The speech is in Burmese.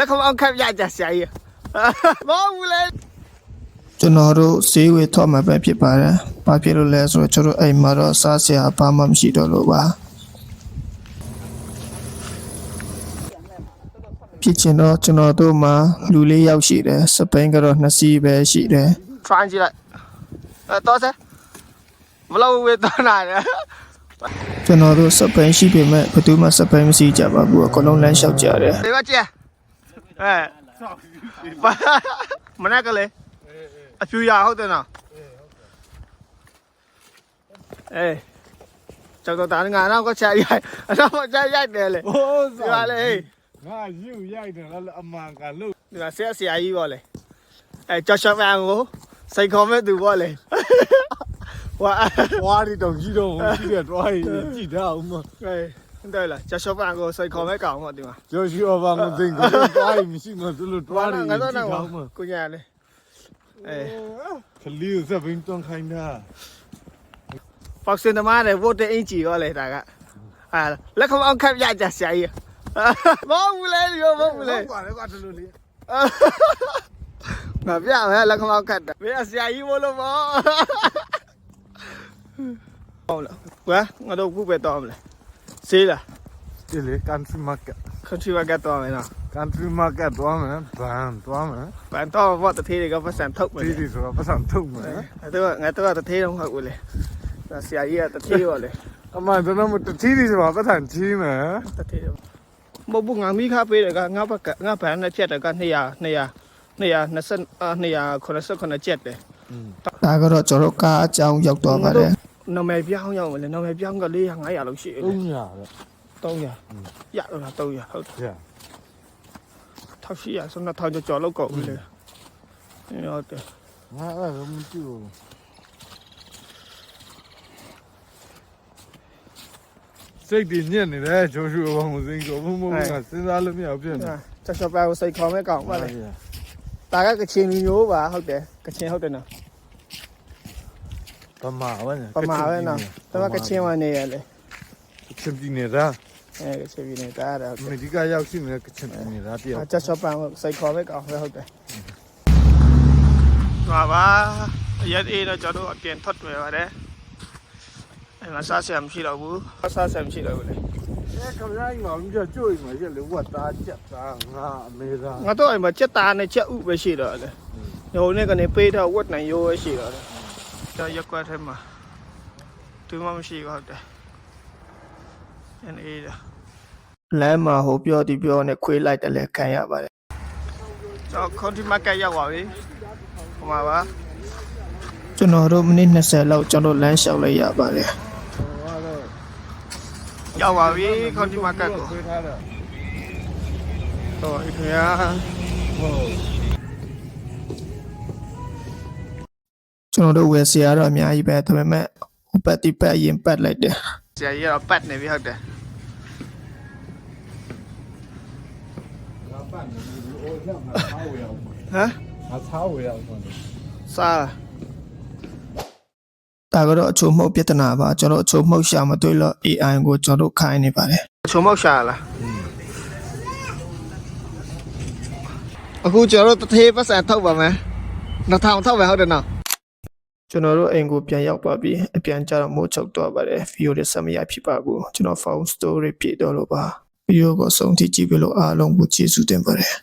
แล้วเขาเอาแคบยาจะใส่มองเลยကျွန်တော်တို့ဈေးဝယ်ထွက်မှာပဲဖြစ်ပါတယ်။ဘာဖြစ်လို့လဲဆိုတော့ကျွန်တော်အိမ်မှာတော့စားစရာဘာမှမရှိတော့လို့ပါ။ဖြစ်ချင်တော့ကျွန်တော်တို့မှာလူလေးယောက်ရှိတယ်။စပိန်ကတော့2စီးပဲရှိတယ်။ try ကြည့်လိုက်တော့စမလို့ဝေတော့နာတယ် ကျွန်တော်တို့စပိန်ရှိပေမဲ့ဘယ်သူမှစပိန်မရှိကြပါဘူး။အကုန်လုံးလမ်းလျှောက်ကြတယ် ဒီမှာကြည့်မနက်ကလေအဖြူရဟုတ်တယ်နော်ကျောက်တော့တာငါတော့ချက်ရိုက်အဲ့တော့ချက်ရိုက်တယ်လေ โอ้ ဒီပါလေ ငါယူရိုက်တယ်လည်းအမှန်ကလို့ ဒီမှာဆရာကြီးပေါ့လေကျော်ရှော့ပန်ကိုစိတ်ခေါ်မဲ့သူပေါ့လေဝါ ဝါရီတော့ကြီးတော့ရှိတယ်တွားရည်ကြည့်တာဦးမ 对了ကျော်ရှော့ပန်ကိုစိတ်ခေါ်မဲ့ကောင်ပေါ့ဒီမှာ ကျော်ရှိအပါမသိဘူးတွားရည်မရှိမှသူတို့တွားရည်ကြည့်တာဦးမ ကိုညာလေ ခလီစပင်းတွန်းခိုင်းတာ ပေါက်စင်သမားတယ်ဝတ်တဲ့အင်ကြီးရောလေဒါကလက်ခမောင်းခက်ရကြဆရာကြီးမဟုတ်ဘူးလေရောမဟုတ်ဘူးလေ ကွာလေကွာတလူလေး ငါပြမယ်လက်ခမောင်းခက်တယ်မင်းဆရာကြီးမို့လို့ပေါ့ဟုတ်လားကွာငါတို့ခုပဲတော့မလဲစေးလား ဒီလေကန်ထရီမားကတ် country market တော့မယ်နော် ကန်ထရီမားကတ်တွားမယ်ဘန်တွားမယ် ဗန်တော့ဘောတသေးတွေကပတ်စံထုတ်မယ် ဒီဆိုတော့ပတ်စံထုတ်မယ် ငါတို့ကတသေးတော့ဟုတ်ဘူးလေဆရာကြီးကတသေးရောလေ အမှန်တော့မတတိဒီဆိုတော့ပတ်စံကြီးမယ် တသေးတော့မဟုတ်ဘူးငါမိခါပေးတယ်ကငါဘက်ကငါဗန်နဲ့ဖြတ်တယ်က200 289ကျက်တယ် ဒါကတော့ကျွန်တော်ကားအကြောင်းရောက်တော့ပါတယ် နာမည်ပြောင်းရောက်မလဲနာမည်ပြောင်းက400 500လောက်ရှိတယ် 300ပဲ 300ရတော့လား300ဟုတ်တယ် ရ 1800ဆိုတော့ထောင်ကျော်လောက်ကောက်ပြီလေဟုတ်တယ် ငါအဲ့ဒါမကြည့်ဘူးစိတ်တည်ညက်နေတယ်ဂျိုးရှူဘောင်စိန်ကိုဘုံဘုံကစဉ်းစားလို့မရဘူးဖြစ်နေ ချက်ချောပါကိုစိတ်ခေါ်မဲ့ကောင်ပါလေဒါကကချင်လူမျိုးပါဟုတ်တယ်ကချင်ဟုတ်တယ်နော် ပမာဝဲ ပမာပဲနော်ဒါကကချင်ဝင်နေရလေ ချင်ပြည်နေတာ ကချင်ပြည်နေတာအဲ့ဒါ အမေရိကရောက်ရှိနေတဲ့ကချင်ပြည်နေတာတယောက် ချက်ချောပါကိုစိတ်ခေါ်မဲ့ကောင်ဟုတ်တယ်ဟာပါရက်အေးတော့ကျွန်တော်အပြင်ထွက်တွေ့ပါတယ်အဲ့မှာစားဆရာမရှိတော့ဘူးစားဆရာမရှိတော့ဘူးလေ အဲခမရကြီးမှာမြကြွိမှာရက်လေဝတ်သားချက်သားငါအမေသား ငါတော့အိမ်မှာချက်သားနဲ့ချက်ဥပဲရှိတော့လေညိုနဲ့ကနေပေးတော့ဝတ်နိုင်ရိုးပဲရှိတော့တယ်ဒါရက်ကွက်ထဲမှာသူမှမရှိဘူးဟုတ်တယ်အဲ့အေးဒါ လမ်းမှာဟိုပြောဒီပြောနဲ့ခွေးလိုက်တယ်လဲခံရပါတယ် ကျွန်တော် country market ရောက်ပါပြီဟိုမှာပါ ကျွန်တော်တို့မိနစ်20လောက်ကျွန်တော်လမ်းလျှောက်လိုက်ရပါတယ် ရောက်ပါပြီ country market ကို ခွေးထားတာ တော့ဒီခင်ဗျာ ဟုတ် ကျွန်တော်တို့ဝယ်စရာတော့အများကြီးပဲဒါပေမဲ့ဟိုပတ်တိပတ်ရင်ပတ်လိုက်တယ် ဆရာကြီးကတော့ပတ်နေပြီဟုတ်တယ် ငါပတ်နေပြီအိုးရောက်မှာသားဝယ်အောင် ဟမ် ငါသားဝယ်အောင်ပေါ့ စား ဒါကတော့အချို့မှုတ်ပြဿနာပါကျွန်တော်အချို့မှုတ်ရှာမတွေ့လို့ AI ကိုကျွန်တော်ခိုင်းနေပါတယ် ချုံမောက်ရှာလားအခုကျွန်တော်တို့တထေးပတ်စံထုတ်ပါမယ်2000ထုတ်ပဲဟုတ်တယ်နော် ကျွန်တော်တို့အိမ်ကိုပြန်ရောက်ပါပြီအပြန်ကြတော့မိုးချုပ်တော့ပါတယ်ဗီဒီယိုတွေဆက်မရဖြစ်ပါဘူးကျွန်တော် phone story ပြည့်တော့လို့ပါဗီဒီယိုကိုအဆုံးထိကြည့်ပြီးလို့အားလုံးကိုကျေးဇူးတင်ပါတယ်